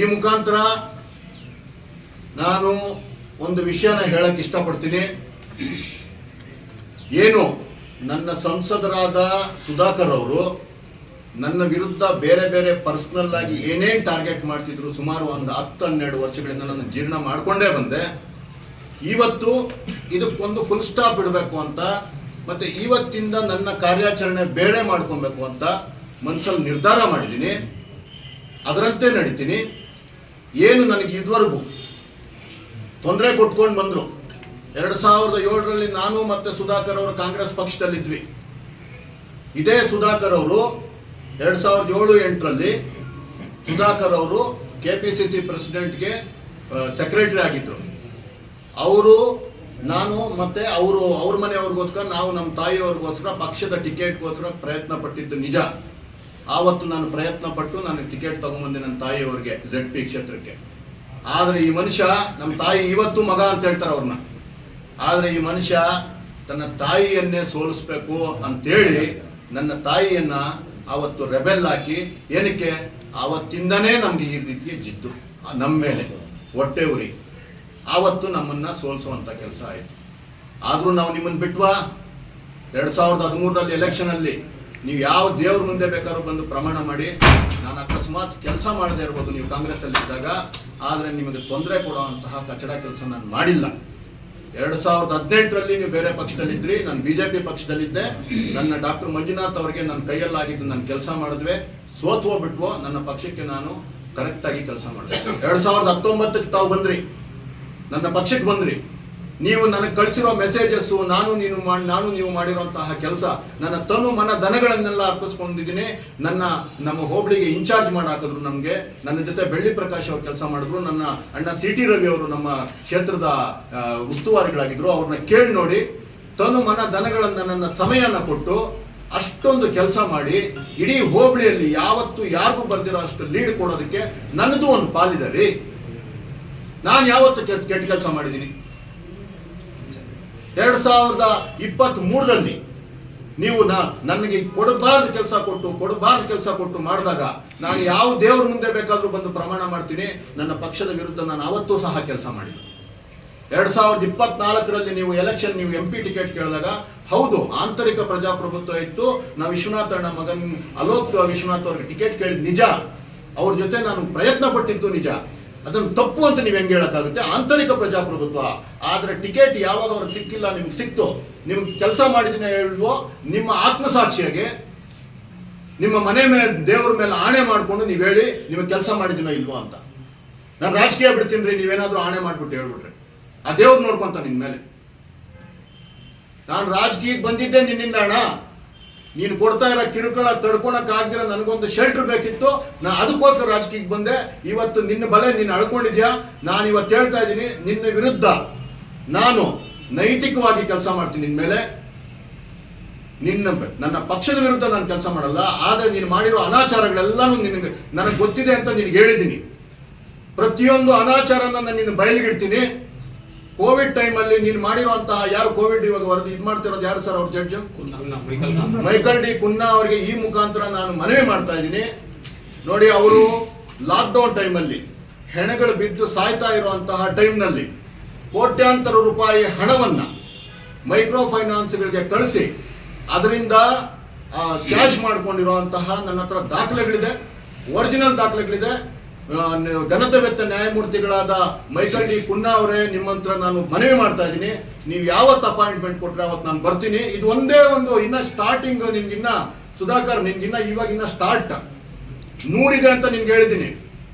ಈ ಮುಖಾಂತರ ನಾನು ಒಂದು ವಿಷಯನ ಹೇಳಕ್ ಇಷ್ಟಪಡ್ತೀನಿ. ಏನು ನನ್ನ ಸಂಸದರಾದ ಸುಧಾಕರ್ ಅವರು ನನ್ನ ವಿರುದ್ಧ ಬೇರೆ ಬೇರೆ ಪರ್ಸನಲ್ ಆಗಿ ಏನೇನು ಟಾರ್ಗೆಟ್ ಮಾಡ್ತಿದ್ರು, ಸುಮಾರು ಒಂದು 10-12 ವರ್ಷಗಳಿಂದ ನಾನು ಜೀರ್ಣ ಮಾಡ್ಕೊಂಡೇ ಬಂದೆ. ಇವತ್ತು ಇದಕ್ಕೊಂದು ಫುಲ್ ಸ್ಟಾಪ್ ಇಡಬೇಕು ಅಂತ, ಮತ್ತೆ ಇವತ್ತಿಂದ ನನ್ನ ಕಾರ್ಯಾಚರಣೆ ಬೇರೆ ಮಾಡ್ಕೊಬೇಕು ಅಂತ ಮನಸ್ಸಲ್ಲಿ ನಿರ್ಧಾರ ಮಾಡಿದ್ದೀನಿ. ಅದರಂತೆ ನಡೀತೀನಿ. ಏನು ನನಗೆ ಇದುವರೆಗೂ ತೊಂದರೆ ಕೊಟ್ಕೊಂಡು ಬಂದ್ರು. 2007ರಲ್ಲಿ ನಾನು ಮತ್ತೆ ಸುಧಾಕರ್ ಅವರು ಕಾಂಗ್ರೆಸ್ ಪಕ್ಷದಲ್ಲಿದ್ವಿ. ಇದೇ ಸುಧಾಕರ್ ಅವರು 2007-8ರಲ್ಲಿ ಸುಧಾಕರ್ ಅವರು KPCC ಪ್ರೆಸಿಡೆಂಟ್ಗೆ ಸೆಕ್ರೆಟರಿ ಆಗಿದ್ರು. ಅವರು, ನಾನು ಮತ್ತೆ ಅವ್ರ ಮನೆಯವ್ರಿಗೋಸ್ಕರ, ನಾವು ನಮ್ಮ ತಾಯಿಯವ್ರಿಗೋಸ್ಕರ ಪಕ್ಷದ ಟಿಕೆಟ್ಗೋಸ್ಕರ ಪ್ರಯತ್ನ ಪಟ್ಟಿದ್ದು ನಿಜ. ಆವತ್ತು ನಾನು ಪ್ರಯತ್ನ ಪಟ್ಟು ನಾನು ಟಿಕೆಟ್ ತಗೊಂಡ್ಬಂದೆ ನನ್ನ ತಾಯಿಯವ್ರಿಗೆ ZP ಕ್ಷೇತ್ರಕ್ಕೆ. ಆದ್ರೆ ಈ ಮನುಷ್ಯ, ನಮ್ಮ ತಾಯಿ ಇವತ್ತು ಮಗ ಅಂತ ಹೇಳ್ತಾರೆ ಅವ್ರನ್ನ, ಆದ್ರೆ ಈ ಮನುಷ್ಯ ತನ್ನ ತಾಯಿಯನ್ನೇ ಸೋಲಿಸ್ಬೇಕು ಅಂತೇಳಿ ನನ್ನ ತಾಯಿಯನ್ನ ಆವತ್ತು ರೆಬೆಲ್ ಹಾಕಿ, ಏನಕ್ಕೆ ಆವತ್ತಿಂದನೇ ನಮ್ಗೆ ಈ ರೀತಿಯ ಜಿದ್ದು ನಮ್ಮ ಮೇಲೆ ಹೊಟ್ಟೆ ಉರಿ, ಆವತ್ತು ನಮ್ಮನ್ನ ಸೋಲಿಸುವಂತ ಕೆಲಸ ಆಯ್ತು. ಆದ್ರೂ ನಾವು ನಿಮ್ಮನ್ನ ಬಿಟ್ವಾ? 2013ರಲ್ಲಿ ಎಲೆಕ್ಷನ್ ಅಲ್ಲಿ ನೀವು ಯಾವ ದೇವ್ರ ಮುಂದೆ ಬೇಕಾದ್ರೂ ಬಂದು ಪ್ರಮಾಣ ಮಾಡಿ, ನಾನು ಅಕಸ್ಮಾತ್ ಕೆಲಸ ಮಾಡದೇ ಇರ್ಬೋದು ನೀವು ಕಾಂಗ್ರೆಸ್ ಅಲ್ಲಿ ಇದ್ದಾಗ, ಆದ್ರೆ ನಿಮಗೆ ತೊಂದರೆ ಕೊಡುವಂತಹ ಕಚಡ ಕೆಲಸ ನಾನು ಮಾಡಿಲ್ಲ. 2018ರಲ್ಲಿ ನೀವು ಬೇರೆ ಪಕ್ಷದಲ್ಲಿದ್ರಿ, ನಾನು BJP ಪಕ್ಷದಲ್ಲಿದ್ದೆ. ನನ್ನ ಡಾಕ್ಟರ್ ಮಂಜುನಾಥ್ ಅವರಿಗೆ ನನ್ನ ಕೈಯಲ್ಲಾಗಿದ್ದು ನಾನು ಕೆಲಸ ಮಾಡಿದ್ವಿ, ಸೋತ್ ಹೋಗ್ಬಿಟ್ವು. ನನ್ನ ಪಕ್ಷಕ್ಕೆ ನಾನು ಕರೆಕ್ಟ್ ಆಗಿ ಕೆಲಸ ಮಾಡಿದೆ. 2019ಕ್ಕೆ ತಾವು ಬಂದ್ರಿ, ನನ್ನ ಪಕ್ಷಕ್ಕೆ ಬಂದ್ರಿ. ನೀವು ನನಗೆ ಕಳಿಸಿರೋ ಮೆಸೇಜಸ್, ನಾನು ನೀವು ಮಾಡಿರುವಂತಹ ಕೆಲಸ, ನನ್ನ ತನು ಮನ ದನಗಳನ್ನೆಲ್ಲ ಅರ್ಪಿಸ್ಕೊಂಡಿದ್ದೀನಿ. ನಮ್ಮ ಹೋಬಳಿಗೆ ಇನ್ಚಾರ್ಜ್ ಮಾಡಾಕಿದ್ರು ನಮ್ಗೆ. ನನ್ನ ಜೊತೆ ಬೆಳ್ಳಿ ಪ್ರಕಾಶ್ ಅವರು ಕೆಲಸ ಮಾಡಿದ್ರು. ನನ್ನ ಅಣ್ಣ CT ರವಿ ಅವರು ನಮ್ಮ ಕ್ಷೇತ್ರದ ಉಸ್ತುವಾರಿಗಳಾಗಿದ್ರು. ಅವ್ರನ್ನ ಕೇಳಿ ನೋಡಿ, ತನು ಮನ ದನಗಳನ್ನ ನನ್ನ ಸಮಯನ ಕೊಟ್ಟು ಅಷ್ಟೊಂದು ಕೆಲಸ ಮಾಡಿ ಇಡೀ ಹೋಬಳಿಯಲ್ಲಿ ಯಾವತ್ತು ಯಾರಿಗೂ ಬರ್ದಿರೋ ಅಷ್ಟು ಲೀಡ್ ಕೊಡೋದಕ್ಕೆ ನನ್ನದು ಒಂದು ಪಾಲಿದೆ ರೀ. ನಾನು ಯಾವತ್ತು ಕೆಟ್ಟ ಕೆಲಸ ಮಾಡಿದ್ದೀನಿ? 2023ರಲ್ಲಿ ನೀವು ನನಗೆ ಕೊಡಬಾರ್ದು ಕೆಲಸ ಕೊಟ್ಟು ಮಾಡಿದಾಗ ನಾನು ಯಾವ ದೇವ್ರ ಮುಂದೆ ಬೇಕಾದ್ರೂ ಬಂದು ಪ್ರಮಾಣ ಮಾಡ್ತೀನಿ. ನನ್ನ ಪಕ್ಷದ ವಿರುದ್ಧ ನಾನು ಅವತ್ತೂ ಸಹ ಕೆಲಸ ಮಾಡಿದ್ದೆ. 2024ರಲ್ಲಿ ನೀವು ಎಲೆಕ್ಷನ್, ನೀವು MP ಟಿಕೆಟ್ ಕೇಳಿದಾಗ, ಹೌದು ಆಂತರಿಕ ಪ್ರಜಾಪ್ರಭುತ್ವ ಇತ್ತು. ನಾವು ವಿಶ್ವನಾಥ್ ಅಣ್ಣ ಮಗನ್ ಅಲೋಕ್ ವಿಶ್ವನಾಥ್ ಅವ್ರಿಗೆ ಟಿಕೆಟ್ ಕೇಳಿದ್ ನಿಜ, ಅವ್ರ ಜೊತೆ ನಾನು ಪ್ರಯತ್ನ ಪಟ್ಟಿದ್ದು ನಿಜ. ಅದನ್ನು ತಪ್ಪು ಅಂತ ನೀವು ಹೆಂಗೆ ಹೇಳಕ್ಕಾಗುತ್ತೆ? ಆಂತರಿಕ ಪ್ರಜಾಪ್ರಭುತ್ವ. ಆದ್ರೆ ಟಿಕೆಟ್ ಯಾವಾಗ ಅವ್ರಿಗೆ ಸಿಕ್ಕಿಲ್ಲ, ನಿಮ್ಗೆ ಸಿಕ್ತು, ನಿಮ್ಗೆ ಕೆಲಸ ಮಾಡಿದಿನ ಹೇಳುವ ನಿಮ್ಮ ಆತ್ಮಸಾಕ್ಷಿಯಾಗೆ ನಿಮ್ಮ ಮನೆ ಮೇಲೆ ದೇವ್ರ ಮೇಲೆ ಆಣೆ ಮಾಡ್ಕೊಂಡು ನೀವು ಹೇಳಿ ನಿಮಗೆ ಕೆಲಸ ಮಾಡಿದಿನೋ ಇಲ್ವೋ ಅಂತ. ನಾನು ರಾಜಕೀಯ ಬಿಡ್ತೀನಿ, ನೀವೇನಾದ್ರೂ ಆಣೆ ಮಾಡ್ಬಿಟ್ಟು ಹೇಳ್ಬಿಟ್ರೆ ಆ ದೇವ್ರು ನೋಡ್ಕೊಂತ ನಿನ್ ಮೇಲೆ. ನಾನು ರಾಜಕೀಯಕ್ಕೆ ಬಂದಿದ್ದೆ ನಿನ್ನಿಂದ ಅಣ್ಣ. ನೀನು ಕೊಡ್ತಾ ಇರೋ ಕಿರುಕುಳ ತಡ್ಕೊಳಕ್ ಆಗ್ದಿರ ನನಗೊಂದು ಶೆಲ್ಟರ್ ಬೇಕಿತ್ತು, ನಾ ಅದಕ್ಕೋಸ್ಕರ ರಾಜಕೀಯಕ್ಕೆ ಬಂದೆ. ಇವತ್ತು ನಿನ್ನ ಬಲೆ ನೀನು ಅಳ್ಕೊಂಡಿದ್ಯಾ. ನಾನು ಇವತ್ತು ಹೇಳ್ತಾ ಇದ್ದೀನಿ, ನಿನ್ನ ವಿರುದ್ಧ ನಾನು ನೈತಿಕವಾಗಿ ಕೆಲಸ ಮಾಡ್ತೀನಿ. ನಿನ್ ಮೇಲೆ ನನ್ನ ಪಕ್ಷದ ವಿರುದ್ಧ ನಾನು ಕೆಲಸ ಮಾಡಲ್ಲ. ಆದ್ರೆ ನೀನು ಮಾಡಿರೋ ಅನಾಚಾರಗಳೆಲ್ಲಾನು ನನಗೆ ಗೊತ್ತಿದೆ ಅಂತ ನಿನಗೆ ಹೇಳಿದ್ದೀನಿ. ಪ್ರತಿಯೊಂದು ಅನಾಚಾರನ ನಾನು ನಿನ್ನ ಬಯಲಿಗಿಡ್ತೀನಿ. ಕೋವಿಡ್ ಟೈಮ್ ಅಲ್ಲಿ ನೀನು ಮಾಡಿರುವಂತಹ, ಯಾರು ಕೋವಿಡ್ ಇವಾಗ ವರದಿ ಇದು ಮಾಡ್ತಿರೋದು ಯಾರು ಸರ್? ಅವ್ರ ಜಡ್ಜ್ ಮೈಕಲ್ ಡಿ ಕುನ್ನಾ ಅವರಿಗೆ ಈ ಮುಖಾಂತರ ನಾನು ಮನವಿ ಮಾಡ್ತಾ ಇದ್ದೀನಿ. ನೋಡಿ, ಅವರು ಲಾಕ್ಡೌನ್ ಟೈಮ್ ಅಲ್ಲಿ ಹೆಣಗಳು ಬಿದ್ದು ಸಾಯ್ತಾ ಇರುವಂತಹ ಟೈಮ್ನಲ್ಲಿ ಕೋಟ್ಯಾಂತರ ರೂಪಾಯಿ ಹಣವನ್ನ ಮೈಕ್ರೋ ಫೈನಾನ್ಸ್ಗಳಿಗೆ ಕಳಿಸಿ ಅದರಿಂದ ಕ್ಯಾಶ್ ಮಾಡ್ಕೊಂಡಿರುವಂತಹ ನನ್ನ ಹತ್ರ ದಾಖಲೆಗಳಿದೆ, ಒರಿಜಿನಲ್ ದಾಖಲೆಗಳಿದೆ. ಘನತೆ ವೆತ್ತ ನ್ಯಾಯಮೂರ್ತಿಗಳಾದ ಮೈಕಲ್ ಡಿ ಕುನ್ನಾ ಅವರೇ, ನಿಮ್ಮಂತ್ರ ನಾನು ಮನವಿ ಮಾಡ್ತಾ ಇದ್ದೀನಿ, ನೀವು ಯಾವತ್ತು ಅಪಾಯಿಂಟ್ಮೆಂಟ್ ಕೊಟ್ರೆ ಅವತ್ತು ನಾನು ಬರ್ತೀನಿ. ಇದು ಒಂದೇ ಒಂದು ಇನ್ನ ಸ್ಟಾರ್ಟಿಂಗ್. ನಿನ್ಗಿನ್ನ ಸುಧಾಕರ್, ಇವಾಗಿನ್ನ ಸ್ಟಾರ್ಟ್ 100 ಇದೆ ಅಂತ ನಿನ್ಗೆ ಹೇಳಿದ್ದೀನಿ.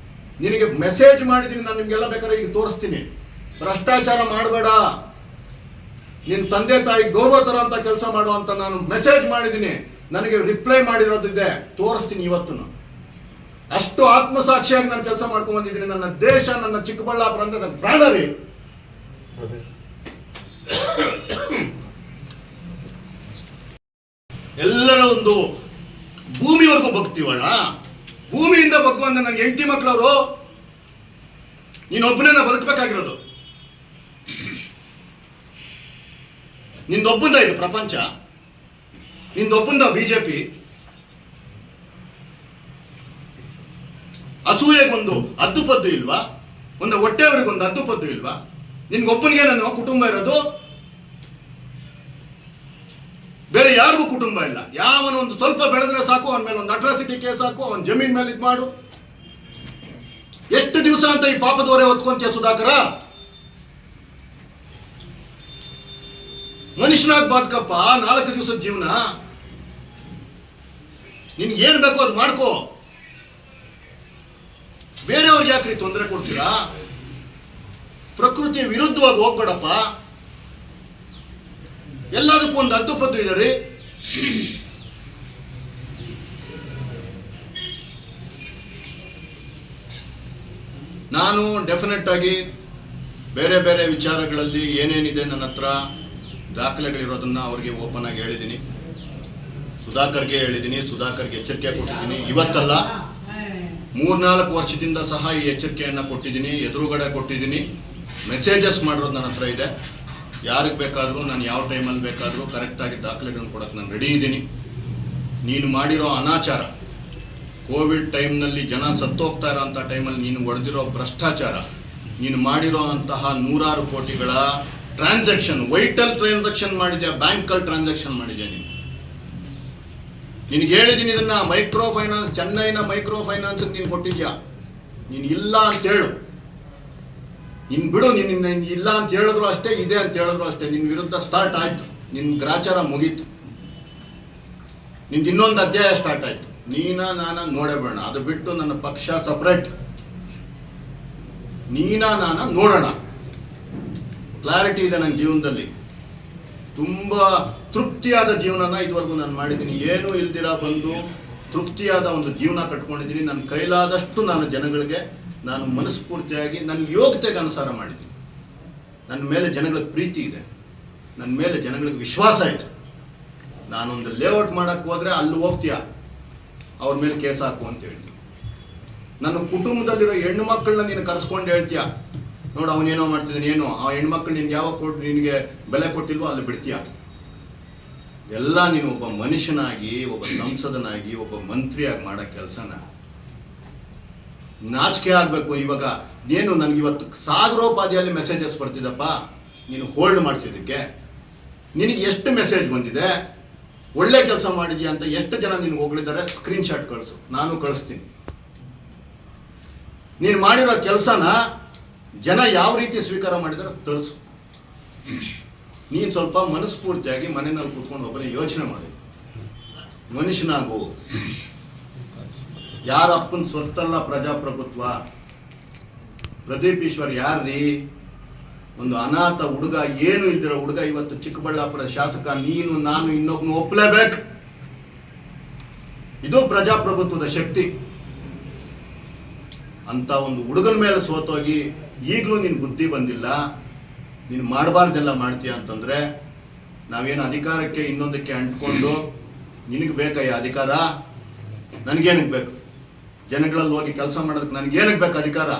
ನಿನಗೆ ಮೆಸೇಜ್ ಮಾಡಿದ್ದೀನಿ ನಾನು, ನಿಮ್ಗೆಲ್ಲ ಬೇಕಾದ್ರೆ ಈಗ ತೋರಿಸ್ತೀನಿ. ಭ್ರಷ್ಟಾಚಾರ ಮಾಡಬೇಡ, ನಿನ್ ತಂದೆ ತಾಯಿ ಗೌರವ ತರ ಅಂತ ಕೆಲಸ ಮಾಡುವಂತ ನಾನು ಮೆಸೇಜ್ ಮಾಡಿದ್ದೀನಿ. ನನಗೆ ರಿಪ್ಲೈ ಮಾಡಿರೋದಿದೆ, ತೋರಿಸ್ತೀನಿ ಇವತ್ತು. ಅಷ್ಟು ಆತ್ಮಸಾಕ್ಷಿಯಾಗಿ ನಾನು ಕೆಲಸ ಮಾಡ್ಕೊಂಡ್ ಬಂದಿದ್ದೀನಿ. ನನ್ನ ದೇಶ, ನನ್ನ ಚಿಕ್ಕಬಳ್ಳಾಪುರ ಅಂತ ನನ್ನ ಪ್ರಾಣ ರೀ. ಎಲ್ಲರ ಒಂದು ಭೂಮಿವರೆಗೂ ಬಗ್ತೀವಣ್ಣ. ಭೂಮಿಯಿಂದ ಬಗ್ಗು ಅಂದ್ರೆ ನನ್ನ ಹೆಂಡತಿ ಮಕ್ಕಳವರು, ನೀನೊಬ್ಬನೇ ಬದುಕಬೇಕಾಗಿರೋದು. ನಿಂದೊಬ್ಬಂದ ಇದು ಪ್ರಪಂಚ, ನಿಂದೊಬ್ಬಂದ BJP. ಅಸೂಯೆಗೊಂದು ಹದ್ದುಪದ್ದು ಇಲ್ವಾ? ಒಂದು ಹೊಟ್ಟೆಯವರಿಗೊಂದು ಹದ್ದುಪದ್ದು ಇಲ್ವಾ? ನಿನ್ಗೊಬ್ಬನಿಗೆ ನನ್ನ ಕುಟುಂಬ ಇರೋದು, ಬೇರೆ ಯಾರಿಗೂ ಕುಟುಂಬ ಇಲ್ಲ. ಯಾವನ ಒಂದು ಸ್ವಲ್ಪ ಬೆಳೆದ್ರೆ ಸಾಕು, ಅವನ ಮೇಲೆ ಒಂದು ಅಟ್ರಾಸಿಟಿ ಕೇಸ್ ಹಾಕು, ಅವನ ಜಮೀನ್ ಮೇಲೆ ಇದು ಮಾಡು. ಎಷ್ಟು ದಿವಸ ಅಂತ ಈ ಪಾಪದವರೇ ಹೊತ್ಕೊಂತೀಯ ಸುಧಾಕರ? ಮನುಷ್ಯನಾಗ್ ಬಾದ್ಕಪ್ಪ, 4 ದಿವಸದ ಜೀವನ. ನಿನ್ಗೆ ಏನ್ ಬೇಕೋ ಅದು ಮಾಡ್ಕೋ, ಬೇರೆಯವ್ರಿಗೆ ಯಾಕ್ರಿ ತೊಂದರೆ ಕೊಡ್ತೀರಾ? ಪ್ರಕೃತಿಯ ವಿರುದ್ಧವಾಗಿ ಹೋಗ್ಬೇಡಪ್ಪ. ಎಲ್ಲದಕ್ಕೂ ಒಂದು ಹದ್ದುಪದ್ದು ಇದೆ ರೀ. ನಾನು ಡೆಫಿನೆಟ್ ಆಗಿ ಬೇರೆ ಬೇರೆ ವಿಚಾರಗಳಲ್ಲಿ ಏನೇನಿದೆ ನನ್ನ ಹತ್ರ ದಾಖಲೆಗಳಿರೋದನ್ನ ಅವ್ರಿಗೆ ಓಪನ್ ಆಗಿ ಹೇಳಿದ್ದೀನಿ. ಸುಧಾಕರ್ಗೆ ಹೇಳಿದ್ದೀನಿ, ಸುಧಾಕರ್ಗೆ ಎಚ್ಚರಿಕೆ ಕೊಟ್ಟಿದ್ದೀನಿ. ಇವತ್ತಲ್ಲ, 3-4 ವರ್ಷದಿಂದ ಸಹ ಈ ಎಚ್ಚರಿಕೆಯನ್ನು ಕೊಟ್ಟಿದ್ದೀನಿ, ಎದುರುಗಡೆ ಕೊಟ್ಟಿದ್ದೀನಿ. ಮೆಸೇಜಸ್ ಮಾಡಿರೋದು ನನ್ನ ಹತ್ರ ಇದೆ. ಯಾರಿಗೆ ಬೇಕಾದರೂ ನಾನು ಯಾವ ಟೈಮಲ್ಲಿ ಬೇಕಾದರೂ ಕರೆಕ್ಟಾಗಿ ದಾಖಲೆಗಳನ್ನು ಕೊಡೋಕೆ ನಾನು ರೆಡಿ ಇದ್ದೀನಿ. ನೀನು ಮಾಡಿರೋ ಅನಾಚಾರ, ಕೋವಿಡ್ ಟೈಮ್ನಲ್ಲಿ ಜನ ಸತ್ತೋಗ್ತಾ ಇರೋಂಥ ಟೈಮಲ್ಲಿ ನೀನು ಹೊಡೆದಿರೋ ಭ್ರಷ್ಟಾಚಾರ, ನೀನು ಮಾಡಿರೋ ಅಂತಹ 100 ಕೋಟಿಗಳ ಟ್ರಾನ್ಸಾಕ್ಷನ್, ವೈಟಲ್ ಟ್ರಾನ್ಸಾಕ್ಷನ್ ಮಾಡಿದ್ಯಾ, ಬ್ಯಾಂಕಲ್ಲಿ ಟ್ರಾನ್ಸಾಕ್ಷನ್ ಮಾಡಿದ್ಯಾ ನೀನು. ನಿನಗೆ ಹೇಳಿದ್ದೀನಿ ಇದನ್ನ, ಮೈಕ್ರೋ ಫೈನಾನ್ಸ್, ಚೆನ್ನೈನ ಮೈಕ್ರೋ ಫೈನಾನ್ಸ್ ನೀನು ಕೊಟ್ಟಿದ್ಯಾ. ನೀನು ಇಲ್ಲ ಅಂತ ಹೇಳು, ನೀನು ಬಿಡು. ನಿನ್ನ ಇಲ್ಲ ಅಂತ ಹೇಳಿದ್ರು ಅಷ್ಟೇ, ಇದೆ ಅಂತ ಹೇಳಿದ್ರು ಅಷ್ಟೇ, ನಿನ್ನ ವಿರುದ್ಧ ಸ್ಟಾರ್ಟ್ ಆಯ್ತು. ನಿನ್ನ ಗ್ರಾಚಾರ ಮುಗೀತು, ನಿಂದು ಇನ್ನೊಂದು ಅಧ್ಯಾಯ ಸ್ಟಾರ್ಟ್ ಆಯ್ತು. ನಾನ ನೋಡಬೇಡ, ಅದು ಬಿಟ್ಟು ನನ್ನ ಪಕ್ಷ ಸಪ್ರೇಟ್. ನಾನ ನೋಡೋಣ. ಕ್ಲಾರಿಟಿ ಇದೆ ನನ್ನ ಜೀವನದಲ್ಲಿ. ತುಂಬಾ ತೃಪ್ತಿಯಾದ ಜೀವನನ ಇದುವರೆಗೂ ನಾನು ಮಾಡಿದ್ದೀನಿ. ಏನೂ ಇಲ್ದಿರ ಬಂದು ತೃಪ್ತಿಯಾದ ಒಂದು ಜೀವನ ಕಟ್ಕೊಂಡಿದ್ದೀನಿ. ನನ್ನ ಕೈಲಾದಷ್ಟು ನಾನು ಜನಗಳಿಗೆ ನಾನು ಮನಸ್ಫೂರ್ತಿಯಾಗಿ ನನ್ನ ಯೋಗ್ಯತೆಗೆ ಅನುಸಾರ ಮಾಡಿದ್ದೀನಿ. ನನ್ನ ಮೇಲೆ ಜನಗಳಿಗೆ ಪ್ರೀತಿ ಇದೆ, ನನ್ನ ಮೇಲೆ ಜನಗಳಿಗೆ ವಿಶ್ವಾಸ ಇದೆ. ನಾನೊಂದು ಲೇಔಟ್ ಮಾಡಕ್ಕೆ ಹೋದ್ರೆ ಅಲ್ಲಿ ಹೋಗ್ತೀಯ, ಅವ್ರ ಮೇಲೆ ಕೇಸ್ ಹಾಕು ಅಂತ ಹೇಳ್ತೀನಿ. ನನ್ನ ಕುಟುಂಬದಲ್ಲಿರೋ ಹೆಣ್ಣು ಮಕ್ಕಳನ್ನ ನೀನು ಕರೆಸ್ಕೊಂಡು ಹೇಳ್ತೀಯ, ನೋಡು ಅವನೇನೋ ಮಾಡ್ತಿದ್ದಾನೆ, ಏನೋ ಆ ಹೆಣ್ಮಕ್ಳು ನಿನ್ಗೆ ಯಾವಾಗ ಕೊಟ್ಟು ನಿನಗೆ ಬೆಲೆ ಕೊಟ್ಟಿಲ್ವೋ ಅಲ್ಲಿ ಬಿಡ್ತೀಯ. ಎಲ್ಲ ನೀನು ಒಬ್ಬ ಮನುಷ್ಯನಾಗಿ, ಒಬ್ಬ ಸಂಸದನಾಗಿ, ಒಬ್ಬ ಮಂತ್ರಿಯಾಗಿ ಮಾಡೋ ಕೆಲಸನ ನಾಚಿಕೆ ಆಗಬೇಕು. ಇವಾಗ ಏನು ನನಗೆ ಇವತ್ತು ಸಾಗರೋಪಾದಿಯಲ್ಲಿ ಮೆಸೇಜಸ್ ಬರ್ತಿದ್ದಪ್ಪ, ನೀನು ಹೋಲ್ಡ್ ಮಾಡಿಸಿದ್ದಕ್ಕೆ. ನಿನಗೆ ಎಷ್ಟು ಮೆಸೇಜ್ ಬಂದಿದೆ, ಒಳ್ಳೆ ಕೆಲಸ ಮಾಡಿದ್ಯಾ ಅಂತ ಎಷ್ಟು ಜನ ನಿನ್ಗೆ ಹೋಗ್ಲಿದ್ದಾರೆ, ಸ್ಕ್ರೀನ್ಶಾಟ್ ಕಳಿಸು, ನಾನು ಕಳಿಸ್ತೀನಿ. ನೀನು ಮಾಡಿರೋ ಕೆಲಸನ ಜನ ಯಾವ ರೀತಿ ಸ್ವೀಕಾರ ಮಾಡಿದಾರೆ ತೋರಿಸು. ನೀನು ಸ್ವಲ್ಪ ಮನಸ್ಫೂರ್ತಿಯಾಗಿ ಮನೆಯಲ್ಲಿ ಕೂತ್ಕೊಂಡು ಒಬ್ಬನೇ ಯೋಚನೆ ಮಾಡಿ, ಮನುಷ್ಯನಾಗು. ಯಾರ ಅಪ್ಪನ ಸ್ವತ್ತಲ್ಲ ಪ್ರಜಾಪ್ರಭುತ್ವ. ಪ್ರದೀಪ್ ಈಶ್ವರ್ ಯಾರ್ರೀ? ಒಂದು ಅನಾಥ ಹುಡುಗ, ಏನು ಇಲ್ದಿರೋ ಹುಡುಗ ಇವತ್ತು ಚಿಕ್ಕಬಳ್ಳಾಪುರ ಶಾಸಕ. ನೀನು ನಾನು ಇನ್ನೊಬ್ಬನು ಒಪ್ಪಲೇಬೇಕು. ಇದು ಪ್ರಜಾಪ್ರಭುತ್ವದ ಶಕ್ತಿ. ಅಂತ ಒಂದು ಹುಡುಗನ ಮೇಲೆ ಸೋತೋಗಿ ಈಗಲೂ ನಿನ್ ಬುದ್ಧಿ ಬಂದಿಲ್ಲ, ನೀನು ಮಾಡಬಾರ್ದೆಲ್ಲ ಮಾಡ್ತೀಯ ಅಂತಂದ್ರೆ, ನಾವೇನು ಅಧಿಕಾರಕ್ಕೆ ಇನ್ನೊಂದಕ್ಕೆ ಅಂಟ್ಕೊಂಡು ನಿನಗೆ ಬೇಕಾ ಈ ಅಧಿಕಾರ? ನನಗೇನಕ್ಕೆ ಬೇಕು? ಜನಗಳಲ್ಲಿ ಹೋಗಿ ಕೆಲಸ ಮಾಡೋದಕ್ಕೆ ನನಗೇನಕ್ಕೆ ಬೇಕು ಅಧಿಕಾರ?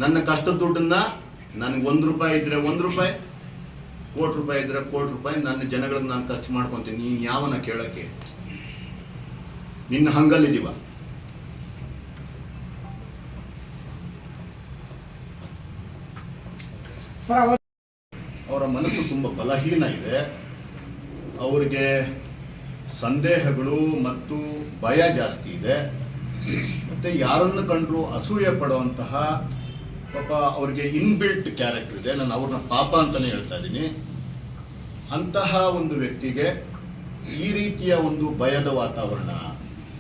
ನನ್ನ ಕಷ್ಟದ ದುಡ್ಡನ್ನ ನನಗೆ ₹1 ಇದ್ರೆ ₹1, ಕೋಟಿ ರೂಪಾಯಿ ಇದ್ರೆ ಕೋಟಿ ರೂಪಾಯಿ ನನ್ನ ಜನಗಳಿಗೆ ನಾನು ಖರ್ಚು ಮಾಡ್ಕೊತೀನಿ. ನೀನು ಯಾವನ ಕೇಳಕ್ಕೆ? ನಿನ್ನ ಹಂಗಲ್ಲಿದ್ದೀವ? ಅವರ ಮನಸ್ಸು ತುಂಬ ಬಲಹೀನ ಇದೆ. ಅವರಿಗೆ ಸಂದೇಹಗಳು ಮತ್ತು ಭಯ ಜಾಸ್ತಿ ಇದೆ. ಮತ್ತೆ ಯಾರನ್ನು ಕಂಡ್ರು ಅಸೂಯೆ ಪಡುವಂತಹ ಪಾಪ ಅವ್ರಿಗೆ ಇನ್ಬಿಲ್ಟ್ ಕ್ಯಾರೆಕ್ಟರ್ ಇದೆ. ನಾನು ಅವ್ರನ್ನ ಪಾಪ ಅಂತಾನೆ ಹೇಳ್ತಾ ಇದ್ದೀನಿ. ಅಂತಹ ಒಂದು ವ್ಯಕ್ತಿಗೆ ಈ ರೀತಿಯ ಒಂದು ಭಯದ ವಾತಾವರಣ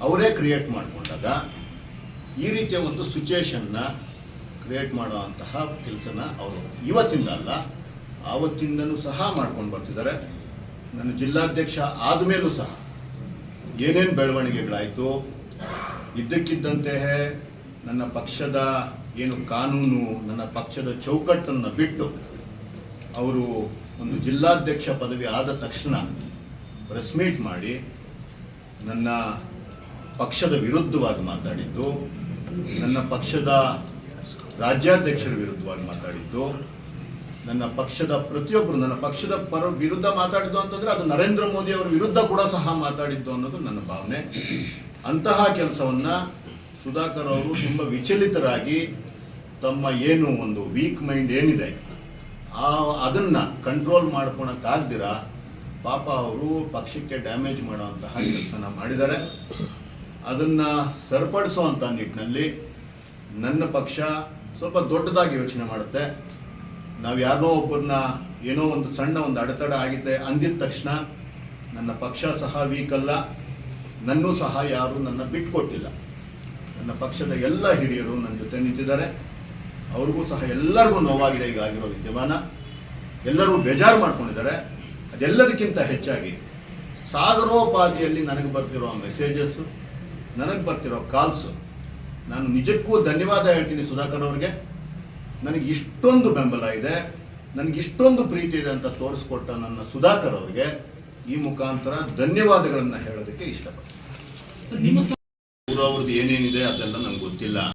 ಅವರೇ ಕ್ರಿಯೇಟ್ ಮಾಡಿಕೊಂಡಾಗ, ಈ ರೀತಿಯ ಒಂದು ಸಿಚುಯೇಷನ್ನ ಕ್ರಿಯೇಟ್ ಮಾಡುವಂತಹ ಕೆಲಸನ ಅವರು ಇವತ್ತಿಂದ ಅಲ್ಲ ಆವತ್ತಿಂದನೂ ಸಹ ಮಾಡ್ಕೊಂಡು ಬರ್ತಿದ್ದಾರೆ. ನನ್ನ ಜಿಲ್ಲಾಧ್ಯಕ್ಷ ಆದಮೇಲೂ ಸಹ ಏನೇನು ಬೆಳವಣಿಗೆಗಳಾಯಿತು, ಇದ್ದಕ್ಕಿದ್ದಂತೆ ನನ್ನ ಪಕ್ಷದ ಏನು ಕಾನೂನು, ನನ್ನ ಪಕ್ಷದ ಚೌಕಟ್ಟನ್ನು ಬಿಟ್ಟು ಅವರು ಒಂದು ಜಿಲ್ಲಾಧ್ಯಕ್ಷ ಪದವಿ ಆದ ತಕ್ಷಣ ಪ್ರೆಸ್ ಮೀಟ್ ಮಾಡಿ ನನ್ನ ಪಕ್ಷದ ವಿರುದ್ಧವಾಗಿ ಮಾತಾಡಿದ್ದು, ನನ್ನ ಪಕ್ಷದ ರಾಜ್ಯಾಧ್ಯಕ್ಷರ ವಿರುದ್ಧವಾಗಿ ಮಾತಾಡಿದ್ದು, ನನ್ನ ಪಕ್ಷದ ಪ್ರತಿಯೊಬ್ಬರು ನನ್ನ ಪಕ್ಷದ ವಿರುದ್ಧ ಮಾತಾಡಿದ್ದು ಅಂತಂದ್ರೆ ಅದು ನರೇಂದ್ರ ಮೋದಿ ಅವರ ವಿರುದ್ಧ ಕೂಡ ಸಹ ಮಾತಾಡಿದ್ದು ಅನ್ನೋದು ನನ್ನ ಭಾವನೆ. ಅಂತಹ ಕೆಲಸವನ್ನ ಸುಧಾಕರ್ ಅವರು ತುಂಬ ವಿಚಲಿತರಾಗಿ ತಮ್ಮ ಏನು ಒಂದು ವೀಕ್ ಮೈಂಡ್ ಏನಿದೆ ಅದನ್ನ ಕಂಟ್ರೋಲ್ ಮಾಡ್ಕೊಳಕ್ಕಾಗ್ದಿರ ಪಾಪ ಅವರು ಪಕ್ಷಕ್ಕೆ ಡ್ಯಾಮೇಜ್ ಮಾಡುವಂತಹ ಕೆಲಸನ ಮಾಡಿದ್ದಾರೆ. ಅದನ್ನ ಸರಿಪಡಿಸುವಂಥ ನಿಟ್ಟಿನಲ್ಲಿ ನನ್ನ ಪಕ್ಷ ಸ್ವಲ್ಪ ದೊಡ್ಡದಾಗಿ ಯೋಚನೆ ಮಾಡುತ್ತೆ. ನಾವು ಯಾರನ್ನೋ ಒಬ್ಬರನ್ನ ಏನೋ ಒಂದು ಸಣ್ಣ ಒಂದು ಅಡೆತಡೆ ಆಗಿದೆ ಅಂದಿದ ತಕ್ಷಣ ನನ್ನ ಪಕ್ಷ ಸಹ ವೀಕ್ ಅಲ್ಲ, ನನ್ನೂ ಸಹ ಯಾರು ನನ್ನ ಬಿಟ್ಕೊಟ್ಟಿಲ್ಲ. ನನ್ನ ಪಕ್ಷದ ಎಲ್ಲ ಹಿರಿಯರು ನನ್ನ ಜೊತೆ ನಿಂತಿದ್ದಾರೆ. ಅವ್ರಿಗೂ ಸಹ ಎಲ್ಲರಿಗೂ ನೋವಾಗಿದೆ ಈಗ ಆಗಿರೋ ವಿದ್ಯಮಾನ, ಎಲ್ಲರೂ ಬೇಜಾರು ಮಾಡ್ಕೊಂಡಿದ್ದಾರೆ. ಅದೆಲ್ಲದಕ್ಕಿಂತ ಹೆಚ್ಚಾಗಿ ಸಾಗರೋಪಾದಿಯಲ್ಲಿ ನನಗೆ ಬರ್ತಿರೋ ಮೆಸೇಜಸ್, ನನಗೆ ಬರ್ತಿರೋ ಕಾಲ್ಸ್, ನಾನು ನಿಜಕ್ಕೂ ಧನ್ಯವಾದ ಹೇಳ್ತೀನಿ ಸುಧಾಕರ್ ಅವ್ರಿಗೆ. ನನಗೆ ಇಷ್ಟೊಂದು ಬೆಂಬಲ ಇದೆ, ನನಗೆ ಇಷ್ಟೊಂದು ಪ್ರೀತಿ ಇದೆ ಅಂತ ತೋರಿಸ್ಕೊಟ್ಟ ನನ್ನ ಸುಧಾಕರ್ ಅವರಿಗೆ ಈ ಮುಖಾಂತರ ಧನ್ಯವಾದಗಳನ್ನು ಹೇಳೋದಕ್ಕೆ ಇಷ್ಟಪಡ್ತೀನಿ. ಅವ್ರದ್ದು ಏನೇನಿದೆ ಅದೆಲ್ಲ ನಂಗೆ ಗೊತ್ತಿಲ್ಲ.